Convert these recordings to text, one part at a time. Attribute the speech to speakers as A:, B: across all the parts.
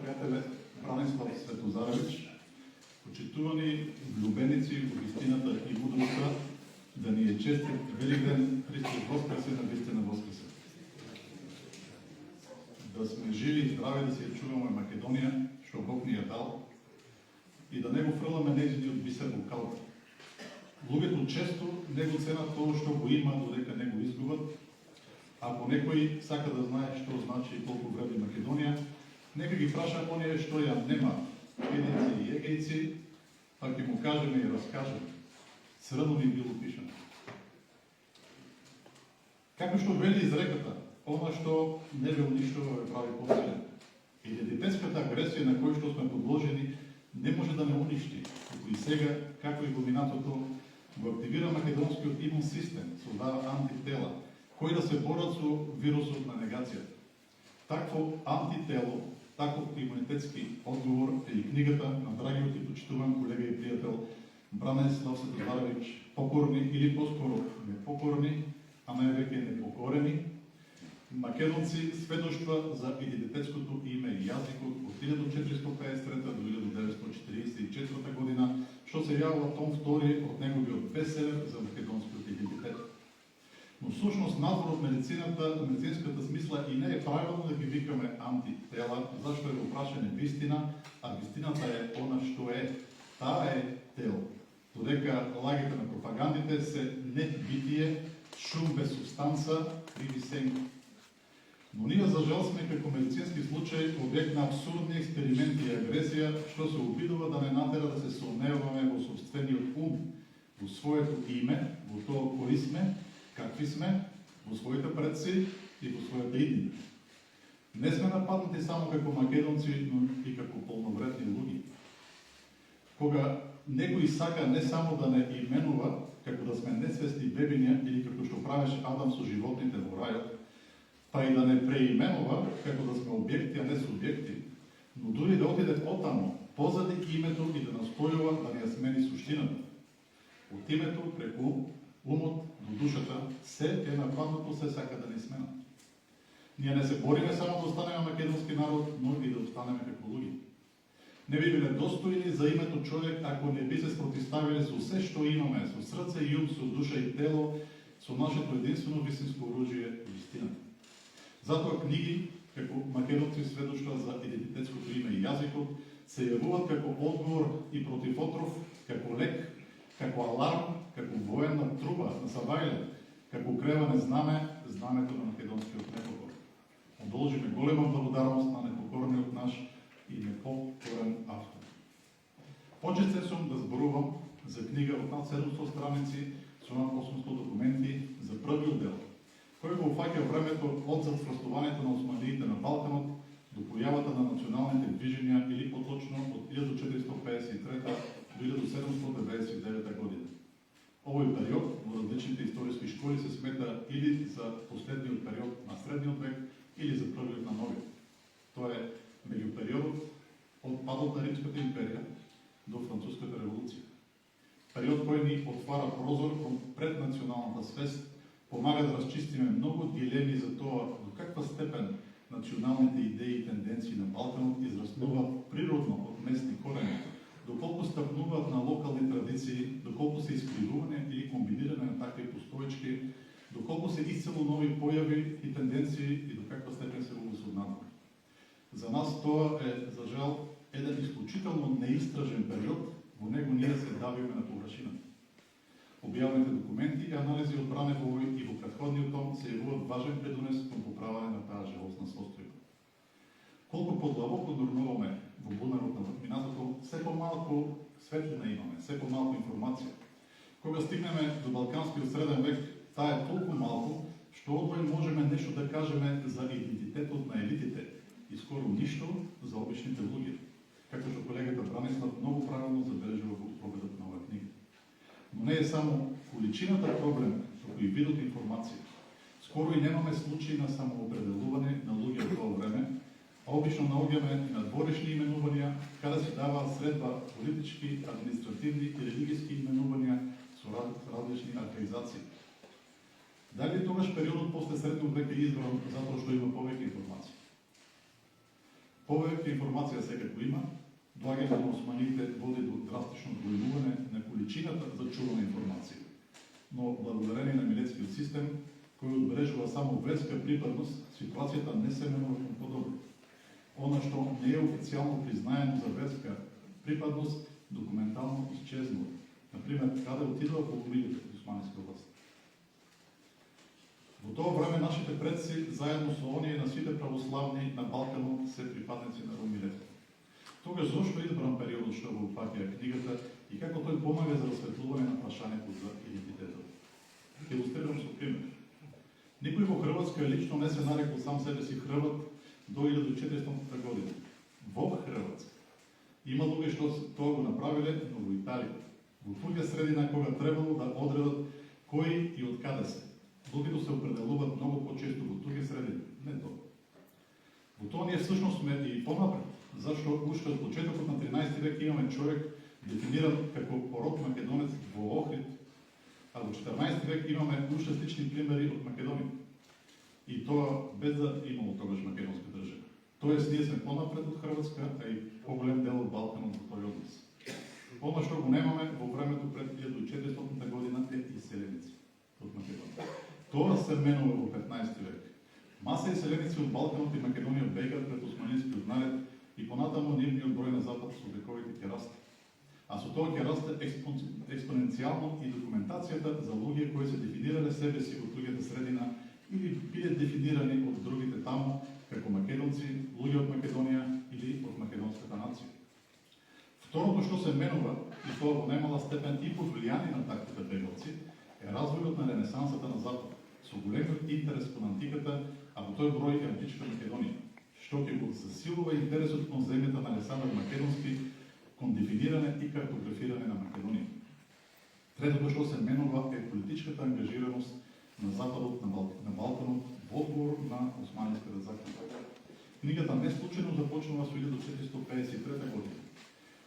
A: приятеле Бранислав Светозарович, почитувани влюбеници в истината и мудростта, да ни е честит Великден, Христос Воскресе, навистина Воскресе. Да сме живи и здрави, да си я чуваме Македония, що Бог ни е дал, и да не го фръламе незини от бисер во калта. Луѓето често не го ценат тоа што го има, додека не го изгубат. Ако некој сака да знае што значи и колку вреди Македонија, нека ги праша оние што ја нема, едици и егејци, па ќе му кажеме и разкажеме. Срано ни било пишано. Како што вели изреката, она што не бил ништо ве прави посилен. Идентитетската агресија на кој што сме подложени не може да не уништи, и сега, како и во минатото, го активира македонскиот имун систем, создава антитела, кои да се борат со вирусот на негацијата. Такво антитело, таков имунитетски одговор е и книгата на драгиот и почитуван колега и пријател Бранислав Светозарович "Покорни" или поскоро "Непокорни", а највеќе "Непокорени" македонци, сведоштва за идентитетското име и јазикот од 1453 до 1944 година, што се јавува том 2 од неговиот бестселер за македонскиот идентитет. Но всушност надвор од медицинската смисла и не е правилно да ги викаме антитела, зашто е во прашање вистина, а вистината е она што е. Таа е тело. Додека лагите на пропагандите се небитие, шум без субстанца и висенка. Но ние за жал сме како медицински случај објект на абсурдни експерименти и агресија, што се обидува да не натера да се сомневаме во собствениот ум, во своето име, во тоа кои сме, какви сме, во своите предци и во својата иднина. Не сме нападнати само како македонци, но и како полновредни луѓе. Кога некој сака не само да не именува, како да сме несвесни бебиња или како што правеше Адам со животните во рајот, па и да не преименува, како да сме објекти, а не субјекти, но дури да отиде потамо, позади името и да настојува да ни ја смени суштината. Од името, преку умот до душата, се е нападнато, се сака да ни сменат. Ние не се бориме само да останеме македонски народ, но и да останеме како луѓе. Не би биле достојни за името човек, ако не би се спротиставиле со се што имаме, со срце и ум, со душа и тело, со нашето единствено вистинско оружие – вистината. Затоа книги, како македонци сведоштва за идентитетското име и јазикот, се јавуваат како одговор и против отров, како лек, како аларм, како военна труба на Савајле, како креване знаме, знамето на македонскиот непокор. Одолжиме голема благодарност на непокорниот наш и непокорен автор. Почестен сум да зборувам за книга од над 700 страници со над 800 документи за првиот дел, кој го уфаќа времето од затврстувањето на османиите на Балканот до појавата на националните движења или поточно од 1453 до 1799 година. Овој период во различните историски школи се смета или за последниот период на средниот век или за првиот на новиот. Тоа е меѓу периодот од падот на Римската империја до Француската револуција. Период кој ни отвара прозор кон преднационалната свест, помага да разчистиме многу дилеми за тоа до каква степен националните идеи и тенденции на Балканот израстуваат природно од местни корени, доколку стапнуваат на локални традиции, доколку се искривување или комбинирање на такви постоечки, доколку се исцело нови појави и тенденции и до каква степен се увесуднатува. За нас тоа е, за жал, еден исклучително неистражен период, во него ние се давиме на површината. Објавените документи и анализи од Бране во овој и во претходниот том се јавуваат важен предонес кон поправање на таа жалостна состојба. Колку подлабоко нурнуваме во бунарот на минатото, се помалку светлина имаме, се помалку информација. Кога стигнеме до Балканскиот среден век, таа е толку малку, што одвој можеме нешто да кажеме за идентитетот на елитите и скоро ништо за обичните луѓе, како што колегата Бранислав многу правилно забележува во прогледот на оваа книга. Но не е само количината проблем, туку и видот информација. Скоро и немаме случаи на самоопределување на луѓе од тоа време, а обично наоѓаме на дворешни именувања, каде се даваат средба политички, административни и религиски именувања со различни архаизации. Дали тогаш периодот после средниот век е избран затоа што има повеќе информација? Повеќе информација секако има, доаѓање на османите води до драстично зголемување на количината за чувана информација. Но благодарение на милетскиот систем, кој одбележува само верска припадност, ситуацијата не се менува кон подобро. Она што не е официјално признаено за верска припадност, документално исчезнува. Например, каде отидува полумилите од османска власт. Во тоа време нашите предци, заедно со оние на сите православни на Балканот, се припадници на Ромилето. Тогаш зошто избран периодот што го упаќа книгата и како тој помага за расветлување на прашањето за идентитетот? Ќе илустрирам со пример. Никој во Хрватска лично не се нарекол сам себе си Хрват до 1400 година. Во Хрватска. Има луѓе што тоа го направиле, но во Италија. Во туѓа средина кога требало да одредат кој и од каде се. Луѓето се определуваат многу почесто во туѓа средина, не тоа. Во тоа ние всушност сме и понапред, зашто уште од почетокот на 13 век имаме човек дефиниран како пород македонец во Охрид, а во 14 век имаме уште слични примери од Македонија. И тоа без да имало тогаш македонска држава. Тоест, ние сме понапред од Хрватска, а и поголем дел од Балканот во тој однос. Оно што го немаме во времето пред 1400 година е иселеници од Македонија. Тоа се менува во 15 век. Маса иселеници од Балканот и Македонија бегат пред османискиот наред и понатаму нивниот број на запад со вековите ќе расте. А со тоа ќе расте експоненцијално и документацијата за луѓе кои се дефинирале себе си во туѓата средина или биле дефинирани од другите таму како македонци, луѓе од Македонија или од македонската нација. Второто што се менува, и тоа во најмала степен и под влијание на таквите бегалци, е развојот на ренесансата на Запад, со големиот интерес кон антиката, а во тој број и античка Македонија, што ќе го засилува интересот кон земјата на Александар Македонски, кон дефинирање и картографирање на Македонија. Третото што се менува е политичката ангажираност на Западот, на Балканот, во одговор на османиската закона. Книгата не случајно започнува со 1453 година.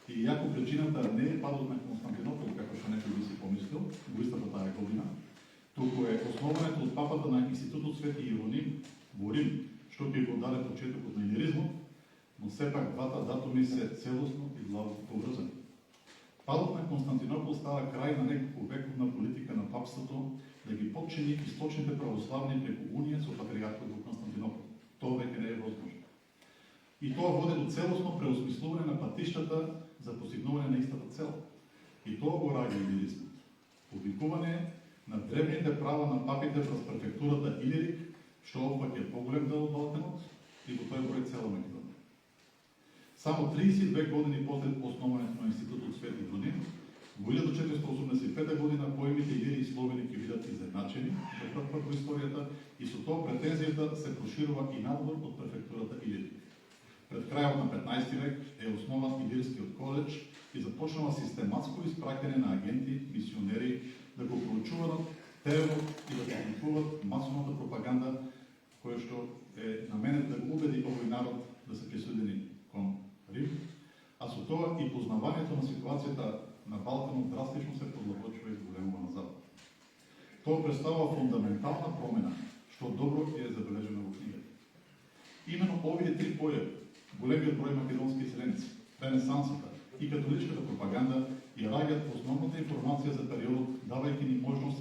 A: И иако причината не е падот на Константинопол, како што некој би си помислил, во истата таа година, туку е основањето од папата на Институтот Свети Иероним во Рим, што ќе го даде почетокот на илиризмот, но сепак двата датуми се целосно и длабоко поврзани. Падот на Константинопол става крај на неколку вековна политика на папството да ги подчини источните православни преку унија со патриархот во Константинопол. Тоа веќе не е возможно. И тоа води до целосно преосмислување на патиштата за постигнување на истата цел. И тоа го раѓа илиризмот. Повикување на древните права на папите врз префектурата Илирик, што опфаќа поголем дел од Балканот и во тој број цела Македонија. Само 32 години после основањето на Институтот Свети Иероним, во 1485 година поемите Илири и Словени ќе бидат изедначени за прв пат во историјата и со тоа претензијата се проширува и надвор од префектурата Илирик. Пред крајот на 15 век е основан Илирскиот коледж и започнува систематско испраќање на агенти, мисионери да го проучуваат теренот и да публикуваат масовната пропаганда која што е наменет да го убеди овој народ да се присоедини кон Рим, а со тоа и познавањето на ситуацијата на Балканот драстично се подлабочува и зголемува на запад. Тоа представува фундаментална промена, што добро е забележено во книгата. Именно овие три појави, големиот број македонски иселеници, ренесансата и католичката пропаганда ја раѓаат основната информација за периодот, давајќи ни можност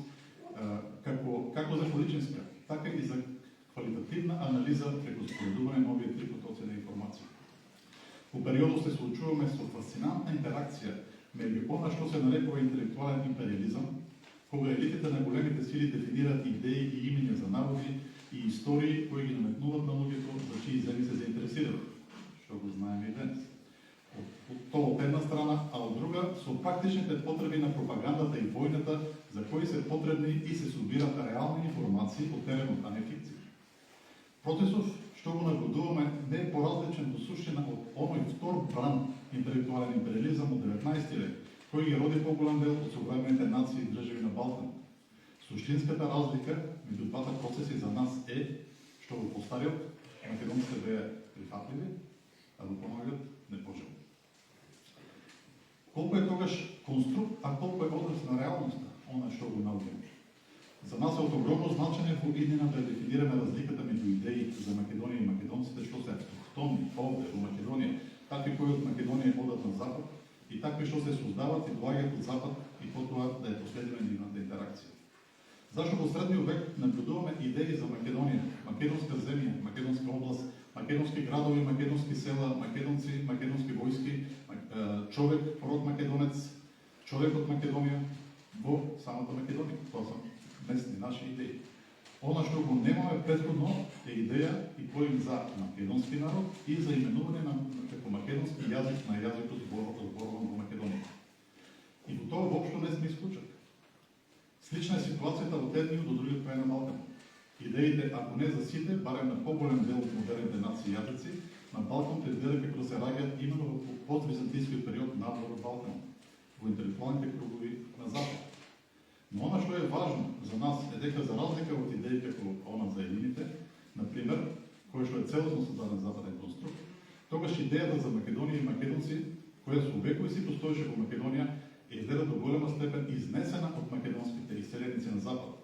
A: како за количинска, така и за квалитативна анализа преку споредување на овие три потоци на информација. Во периодот се соочуваме со фасцинантна интеракција меѓу она што се нарекува интелектуален империализам, кога елитите на големите сили дефинираат идеи и имиња за народи и истории кои ги наметнуваат на луѓето за чии земји се заинтересираат, што го знаеме и денес. Тоа од една страна, а од друга со практичните потреби на пропагандата и војната за кои се потребни и се собираат реални информации од теренот, а не фикција. Процесов што го нагодуваме не е поразличен до суштина од оној втор бран интелектуален империализам од 19 век, кој ги роди поголем дел од современите нации и држави на Балкан. Суштинската разлика меѓу двата процеси за нас е што во постариот македонците беа прифатливи, а во поновиот непожелни. Колку е тогаш конструкт, а колку е одраз на реалноста, она што го научиме. За нас е от огромно значење во иднина да дефинираме разликата меѓу идеи за Македонија и македонците, што се автохтони овде во Македонија, такви кои од Македонија одат на запад и такви што се создават и доаѓаат од запад и потоа да е последена нивната интеракција. Зашто во средниот век наблюдуваме идеи за Македонија, македонска земја, македонска област, македонски градови, македонски села, македонци, македонски војски, човек, пророк македонец, човек од Македонија во самата Македонија. Тоа се местни наши идеи. Она што го немаме претходно е идеја и поим за македонски народ и за именување на како македонски јазик на јазикот зборуван во Македонија. И во тоа воопшто не сме исклучени. Слична е ситуацијата од едниот до другиот крај на Балкан. Идеите, ако не за сите, барем на поголем дел од модерните нации јазици, на Балкан предвиде како да се раѓаат именно во подвизантискиот период надвор од Балкан, во интелектуалните кругови на Запад. Но она што е важно за нас е дека за разлика од идеи како она за елините, например, кој што е целосно создаден западен конструкт, тогаш идејата за Македонија и македонци, која со векови си постоеше во Македонија, е изгледа до голема степен изнесена од македонските иселеници на запад.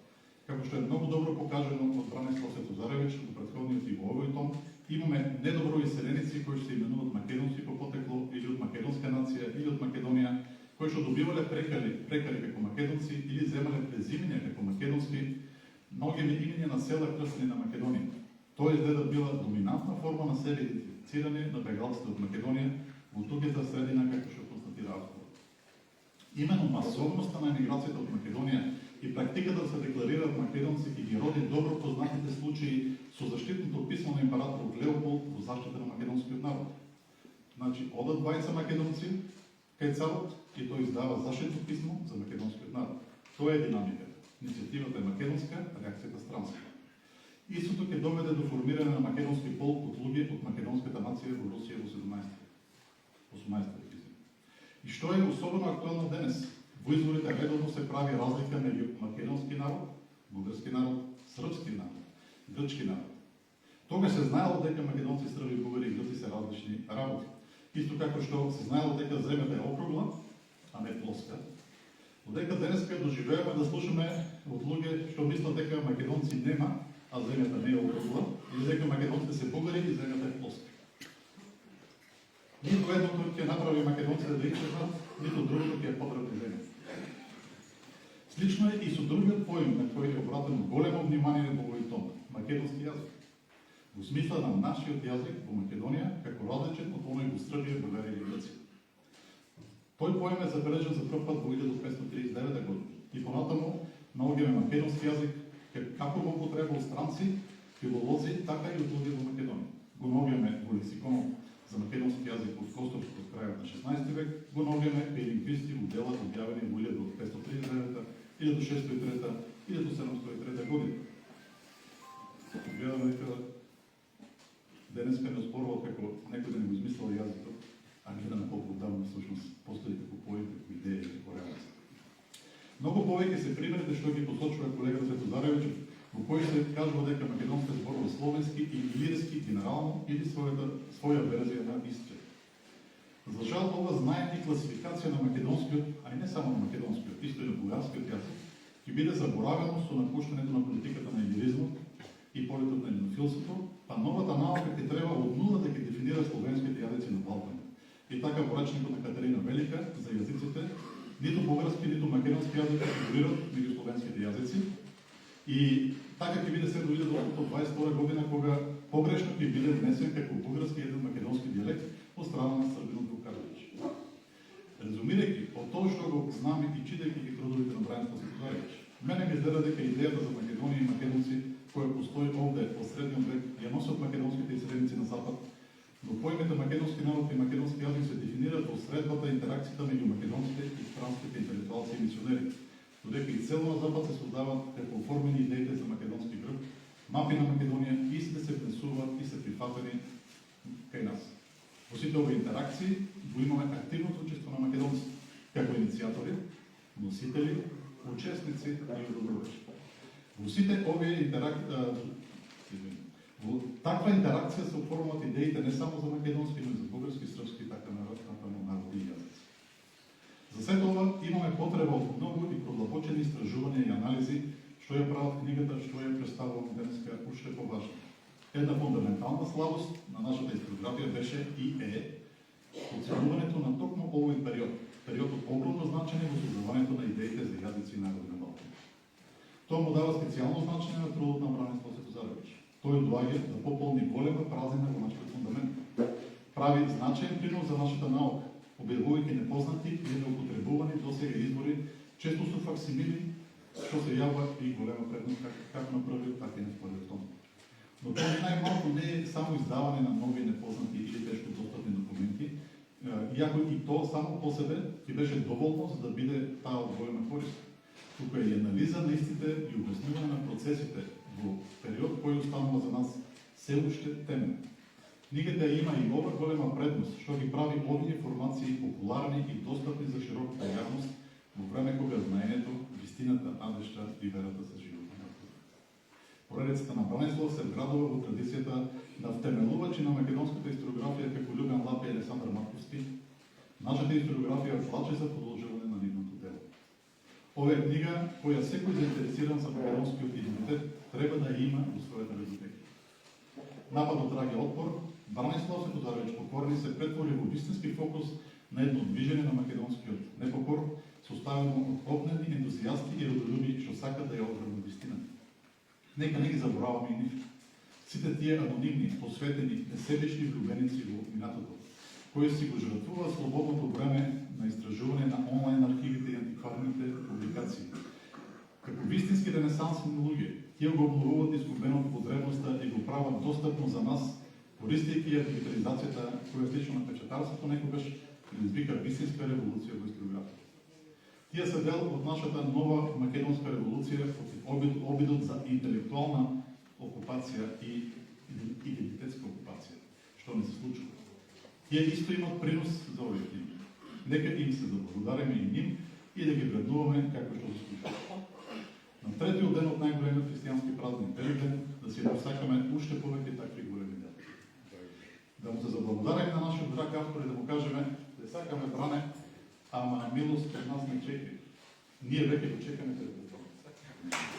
A: Како што е многу добро покажено од Бранислав Светозаревич во претходниот и во овој том, имаме недобро иселеници кои се именуваат македонци по потекло или од македонска нација или од Македонија, кои што добивале прекари како македонци или земале презимења како македонски, многи имиња на села крстени на Македонија. Тоа изгледа била доминантна форма на себе идентифицирање на бегалците од Македонија во тугата средина, како што констатира авторот. Именно масовноста на емиграцијата од Македонија и практиката да се декларираат македонци и ги роди добро познатите случаи со заштитното писмо на императорот Леополд во заштита на македонскиот народ. Значи, одат двајца македонци кај царот и тој издава заштитно писмо за македонскиот народ. Тоа е динамиката. Иницијативата е македонска, реакцијата странска. Истото ќе доведе до формирање на македонски полк од луѓе од македонската нација во Русија во 18 век. И што е особено актуелно денес? Во изворите редовно се прави разлика меѓу македонски народ, бугарски народ, српски народ, грчки народ. Тогаш се знаело дека македонци, срби, бугари и грци се различни работи. Исто како што се знаело дека земјата е округла, а не плоска. Додека денеска доживееме да слушаме од луѓе што мислат дека македонци нема, а земјата не е округла, или дека македонците се бугари и земјата е плоска. Нито едното ќе направи македонците да исчезнат, нито другото ќе е потребни земја. Слично е и со другиот поим на кој е обратено големо внимание во овој том – македонски јазик. Во смисла на нашиот јазик во Македонија како различен од оној во Србија, Бугарија и Грција. Тој поим е забележен за прв пат во 1539 година и понатаму наоѓаме македонски јазик како во употреба од странци, филолози, така и од луѓе во Македонија. Го наоѓаме во лексиконот за македонски јазик од Костовско од крајот на 16 век, го наоѓаме и лингвисти во дела објавени во 1539, 1603, 1703 година. Гледаме дека денеска не оспорувал како некој да не го измислил јазикот, а гледаме колку давно всушност постои како поим, како идеја и како реалност. Многу повеќе се примерите што ги посочува колегата Светозаревич, во кои се кажува дека македонска зборува словенски и илирски генерално или своја верзија на истите. За жал, ова знаење и класификација на македонскиот, а и не само на македонскиот, исто и на бугарскиот јазик, ќе биде заборавено со напуштањето на политиката на илиризмот и полетот на еднофилството, па новата наука ќе треба од нула да ќе дефинира словенските јазици на Балкан. И така во речникот на Катерина Велика за јазиците, ниту бугарски, ниту македонски јазик фигурираат меѓу словенските јазици. И така ќе биде се до 1922 година, кога погрешно ќе биде внесен како бугарски еден македонски дијалект од страна на Србинот Вукарович. Резумирајќи од тоа што го знаме и читајќи ги трудовите на Бранислав Светозаревич, мене ми изгледа дека идејата за Македонија и македонци, која постои овде од средниот век, ја носат македонските иселеници на запад, но поимите македонски народ и македонски јазик се дефинираат во средбата и интеракцијата меѓу македонците и странските интелектуалци и мисионери. Додека и цело на запад се создават како оформени идеите за македонски грб, мапи на Македонија истите се внесуваат и се прифатени кај нас. Во сите овие интеракции го имаме активното учество на македонците, како иницијатори, носители, учесници и одобрувачи. Во сите овие во таква интеракција се оформуваат идеите не само за македонски, но и за бугарски, српски, така народи и јазици. За сето ова имаме потреба од многу и продлабочени истражувања и анализи, што ја прават книгата, што ја представувам денеска, уште поважно. Една фундаментална слабост на нашата историографија беше и подценуването на токму овој период од огромно значење во создавањето на идеите за јазици и народи на Балкан. Тоа му дава специјално значење на трудот на Бранислав Светозаровиќ. Тој доаѓа да пополни голема празнина во нашиот фундамент. Прави значаен принос за нашата наука, објавувајќи непознати и неупотребувани досега извори, често со факсимили, што се јавува и голема предност како на првиот, така и на вториот том. Но тоа најмалку не е само издавање на нови непознати или тешко достапни документи, иако и тоа само по себе ќе беше доволно за да биде таа од голема корист. Тука е и анализа на истите и обяснување на процесите во период кој останува за нас се уште темен. Книгата има и ова голема предност, што ги прави овие информации популарни и достапни за широката јавност во време кога знаењето, вистината, надежта и верата се живот. Поредицата на Бранислав се вградува во традицијата на втемелувачи на македонската историографија како Љубен Лапе и Александар Марковски. Нашата историографија влачи за продолжување на нивното дело. Ова е книга која секој заинтересиран за македонскиот идентитет треба да има во својата библиотека. Нападот раѓа отпор, Бранислав Светозаровиќ Покорни се претвори во вистински фокус на едно движење на македонскиот непокор, составено од огнени ентузијасти и родолюби што сакат да ја одбранат вистината. Нека не ги забораваме и нив. Сите тие анонимни, посветени, несебични влюбеници во минатото, кои си го жртвува слободното време на истражување на онлайн архивите и антикварните публикации. Како вистински ренесансни луѓе, тие го обновуват изгубеното во древноста и го прават достапно за нас, користејќи ја дигитализацијата, која слично на печатарството некогаш предизвика вистинска револуција во историографија. Тие се дел од нашата нова македонска револуција против обидот за интелектуална окупација и идентитетска окупација, што не се случува. Тие исто имат принос за овие книги. Нека им се заблагодариме и ним и да ги вреднуваме како што се случува. На третиот ден од најголемиот христијански празник Великден да си посакаме уште повеќе такви големи дела. Да му се заблагодариме на нашиот драг автор и да му кажеме да сакаме, Бране, ама милост пред нас не чеки. Ние веќе го чекаме телефон.